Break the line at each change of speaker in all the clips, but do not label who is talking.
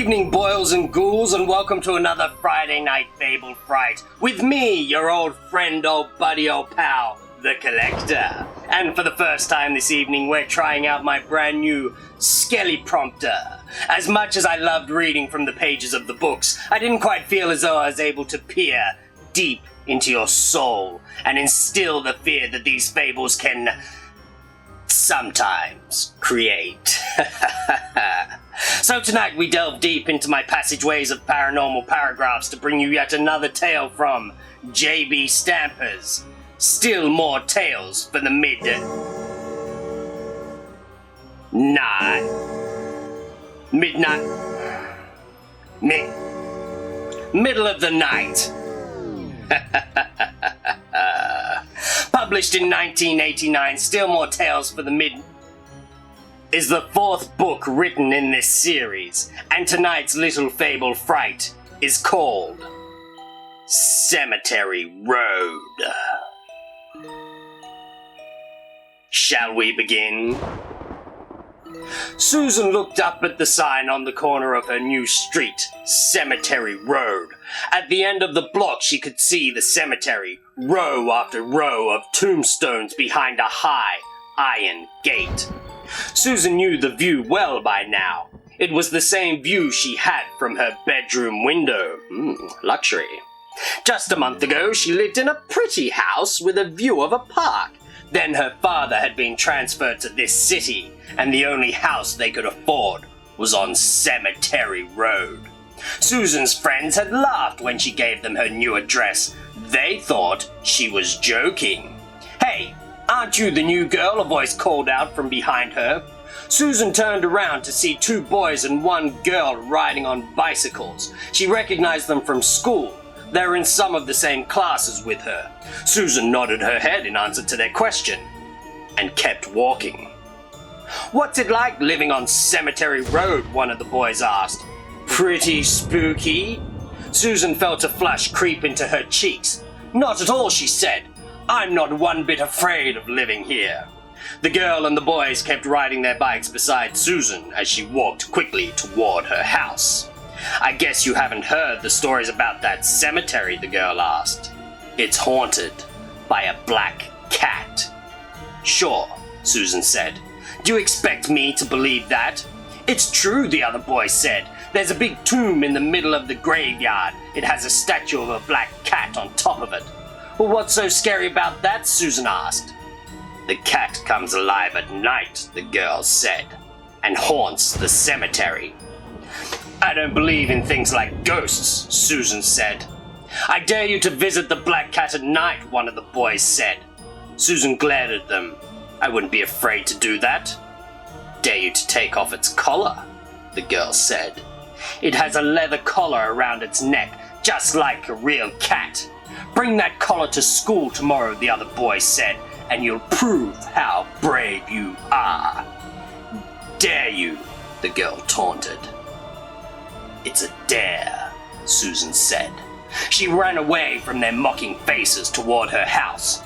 evening, boils and ghouls, and welcome to another Friday Night Fable Fright with me, your old friend, old buddy, old pal, the Collector. And for the first time this evening, we're trying out my brand new Skelly Prompter. As much as I loved reading from the pages of the books, I didn't quite feel as though I was able to peer deep into your soul and instill the fear that these fables can sometimes create. So tonight we delve deep into my passageways of paranormal paragraphs to bring you yet another tale from J.B. Stamper's Still More Tales for the Middle of the night. Published in 1989, Still More Tales for the Mid is the fourth book written in this series, and tonight's little fable fright is called Cemetery Road. Shall we begin? Susan looked up at the sign on the corner of her new street, Cemetery Road. At the end of the block she could see the cemetery, row after row of tombstones behind a high iron gate. Susan knew the view well by now. It was the same view she had from her bedroom window. Luxury. Just a month ago she lived in a pretty house with a view of a park. Then her father had been transferred to this city, and the only house they could afford was on Cemetery Road. Susan's friends had laughed when she gave them her new address. They thought she was joking. "Hey, aren't you the new girl?" a voice called out from behind her. Susan turned around to see two boys and one girl riding on bicycles. She recognized them from school. They were in some of the same classes with her. Susan nodded her head in answer to their question and kept walking. "What's it like living on Cemetery Road?" one of the boys asked. "Pretty spooky?" Susan felt a flush creep into her cheeks. "Not at all," she said. "I'm not one bit afraid of living here." The girl and the boys kept riding their bikes beside Susan as she walked quickly toward her house. "I guess you haven't heard the stories about that cemetery?" the girl asked. "It's haunted by a black cat." "Sure," Susan said. "Do you expect me to believe that?" "It's true," the other boy said. "There's a big tomb in the middle of the graveyard. It has a statue of a black cat on top of it." "Well, what's so scary about that?" Susan asked. "The cat comes alive at night," the girl said, "and haunts the cemetery." "I don't believe in things like ghosts," Susan said. "I dare you to visit the black cat at night," one of the boys said. Susan glared at them. "I wouldn't be afraid to do that." "Dare you to take off its collar," the girl said. "It has a leather collar around its neck, just like a real cat." "Bring that collar to school tomorrow," the other boy said, "and you'll prove how brave you are." "Dare you?" the girl taunted. "It's a dare," Susan said. She ran away from their mocking faces toward her house.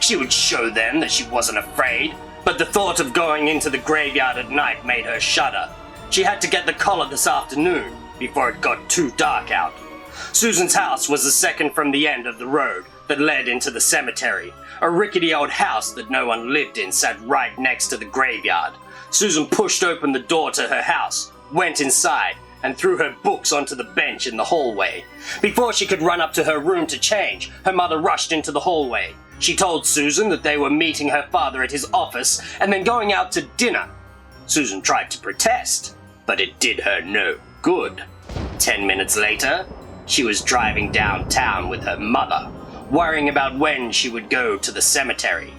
She would show them that she wasn't afraid, but the thought of going into the graveyard at night made her shudder. She had to get the collar this afternoon before it got too dark out. Susan's house was the second from the end of the road that led into the cemetery. A rickety old house that no one lived in sat right next to the graveyard. Susan pushed open the door to her house, went inside, and threw her books onto the bench in the hallway. Before she could run up to her room to change, her mother rushed into the hallway. She told Susan that they were meeting her father at his office and then going out to dinner. Susan tried to protest, but it did her no good. 10 minutes later, she was driving downtown with her mother, worrying about when she would go to the cemetery.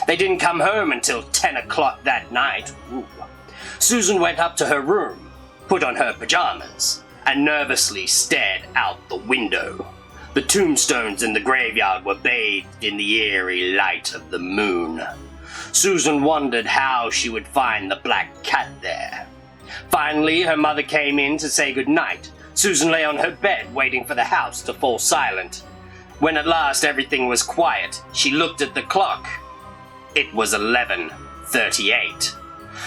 They didn't come home until 10 o'clock that night. Susan went up to her room, put on her pajamas, and nervously stared out the window. The tombstones in the graveyard were bathed in the eerie light of the moon. Susan wondered how she would find the black cat there. Finally, her mother came in to say goodnight. Susan lay on her bed waiting for the house to fall silent. When at last everything was quiet, she looked at the clock. It was 11:38.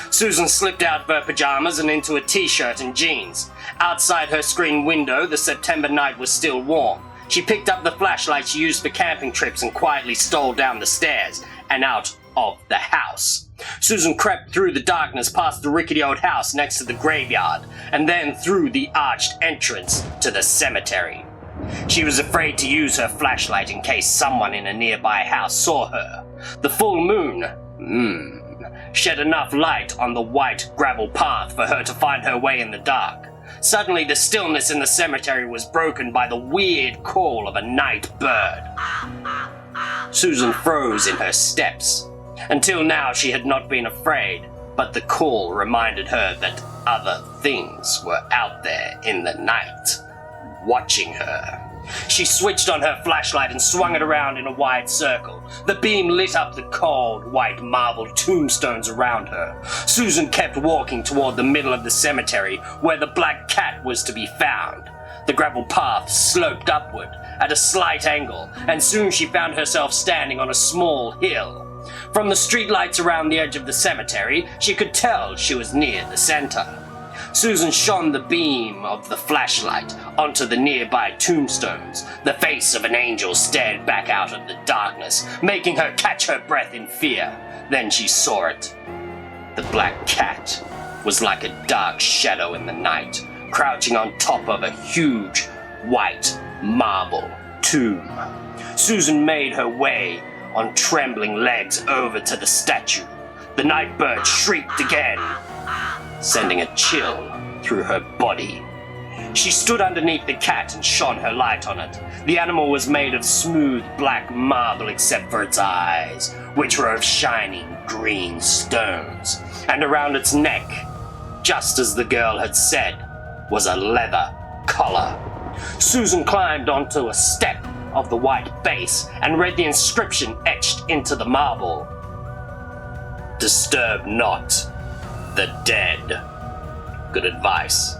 Susan slipped out of her pajamas and into a t-shirt and jeans. Outside her screen window, the September night was still warm. She picked up the flashlight she used for camping trips and quietly stole down the stairs and out of the house. Susan crept through the darkness past the rickety old house next to the graveyard, and then through the arched entrance to the cemetery. She was afraid to use her flashlight in case someone in a nearby house saw her. The full moon, shed enough light on the white gravel path for her to find her way in the dark. Suddenly, the stillness in the cemetery was broken by the weird call of a night bird. Susan froze in her steps. Until now, she had not been afraid, but the call reminded her that other things were out there in the night, watching her. She switched on her flashlight and swung it around in a wide circle. The beam lit up the cold, white marble tombstones around her. Susan kept walking toward the middle of the cemetery, where the black cat was to be found. The gravel path sloped upward at a slight angle, and soon she found herself standing on a small hill. From the streetlights around the edge of the cemetery, she could tell she was near the center. Susan shone the beam of the flashlight onto the nearby tombstones. The face of an angel stared back out of the darkness, making her catch her breath in fear. Then she saw it. The black cat was like a dark shadow in the night, crouching on top of a huge white marble tomb. Susan made her way on trembling legs over to the statue. The night bird shrieked again, sending a chill through her body. She stood underneath the cat and shone her light on it. The animal was made of smooth black marble except for its eyes, which were of shining green stones. And around its neck, just as the girl had said, was a leather collar. Susan climbed onto a step of the white base and read the inscription etched into the marble. "Disturb not the dead." Good advice.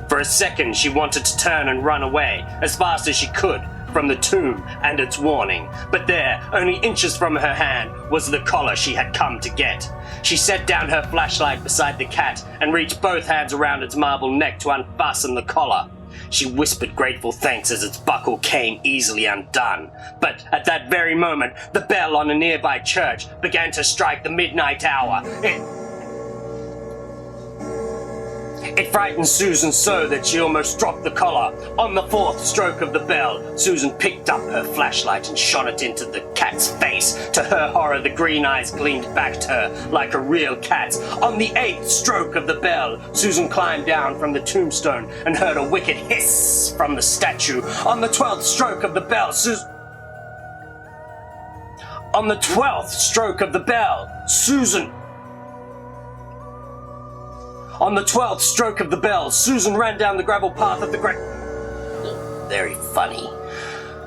For a second, she wanted to turn and run away as fast as she could from the tomb and its warning, but there, only inches from her hand, was the collar she had come to get. She set down her flashlight beside the cat and reached both hands around its marble neck to unfasten the collar. She whispered grateful thanks as its buckle came easily undone. But at that very moment, the bell on a nearby church began to strike the midnight hour. It frightened Susan so that she almost dropped the collar. On the fourth stroke of the bell, Susan picked up her flashlight and shone it into the cat's face. To her horror, the green eyes gleamed back to her like a real cat's. On the eighth stroke of the bell, Susan climbed down from the tombstone and heard a wicked hiss from the statue. On the 12th stroke of the bell, Susan ran down the gravel path of the Very funny.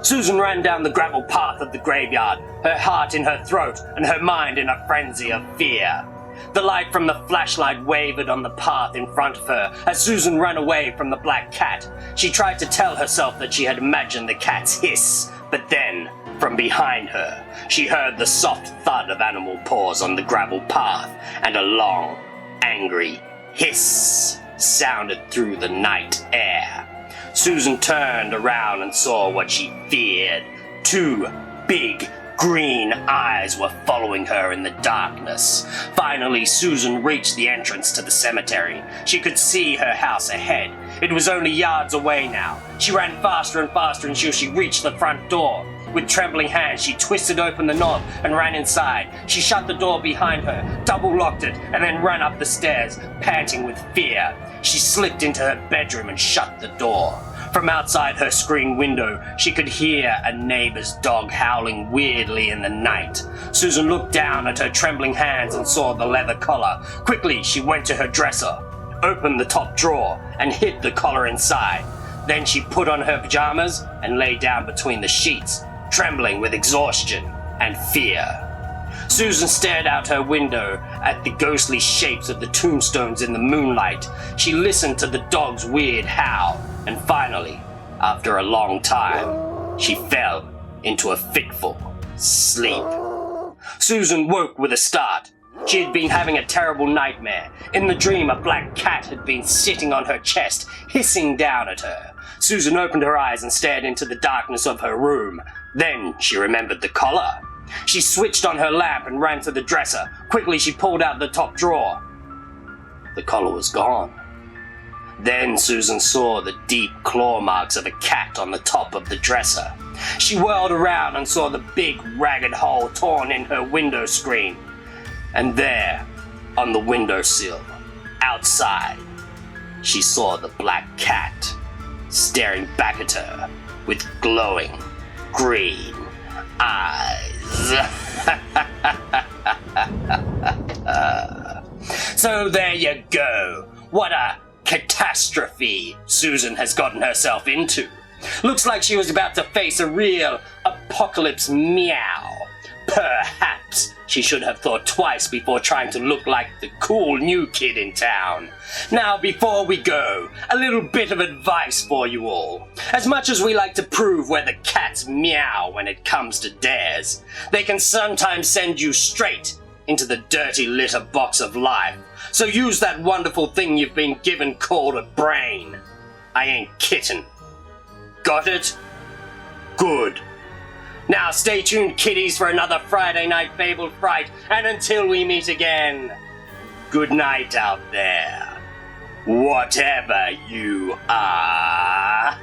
Susan ran down the gravel path of the graveyard, her heart in her throat and her mind in a frenzy of fear. The light from the flashlight wavered on the path in front of her as Susan ran away from the black cat. She tried to tell herself that she had imagined the cat's hiss, but then, from behind her, she heard the soft thud of animal paws on the gravel path, and a long, angry hiss sounded through the night air. Susan turned around and saw what she feared. Two big green eyes were following her in the darkness. Finally, Susan reached the entrance to the cemetery. She could see her house ahead. It was only yards away now. She ran faster and faster until she reached the front door. With trembling hands, she twisted open the knob and ran inside. She shut the door behind her, double-locked it, and then ran up the stairs, panting with fear. She slipped into her bedroom and shut the door. From outside her screen window, she could hear a neighbor's dog howling weirdly in the night. Susan looked down at her trembling hands and saw the leather collar. Quickly, she went to her dresser, opened the top drawer, and hid the collar inside. Then she put on her pajamas and lay down between the sheets, trembling with exhaustion and fear. Susan stared out her window at the ghostly shapes of the tombstones in the moonlight. She listened to the dog's weird howl, and finally, after a long time, she fell into a fitful sleep. Susan woke with a start. She had been having a terrible nightmare. In the dream, a black cat had been sitting on her chest, hissing down at her. Susan opened her eyes and stared into the darkness of her room. Then she remembered the collar. She switched on her lamp and ran to the dresser. Quickly, she pulled out the top drawer. The collar was gone. Then Susan saw the deep claw marks of a cat on the top of the dresser. She whirled around and saw the big ragged hole torn in her window screen. And there, on the windowsill, outside, she saw the black cat staring back at her with glowing green eyes. So there you go. What a catastrophe Susan has gotten herself into. Looks like she was about to face a real apocalypse meow. Perhaps she should have thought twice before trying to look like the cool new kid in town. Now, before we go, a little bit of advice for you all. As much as we like to prove where the cats meow when it comes to dares, they can sometimes send you straight into the dirty litter box of life. So use that wonderful thing you've been given called a brain. I ain't kidding. Got it? Good. Now stay tuned, kiddies, for another Friday Night Fable Fright, and until we meet again, good night out there, whatever you are.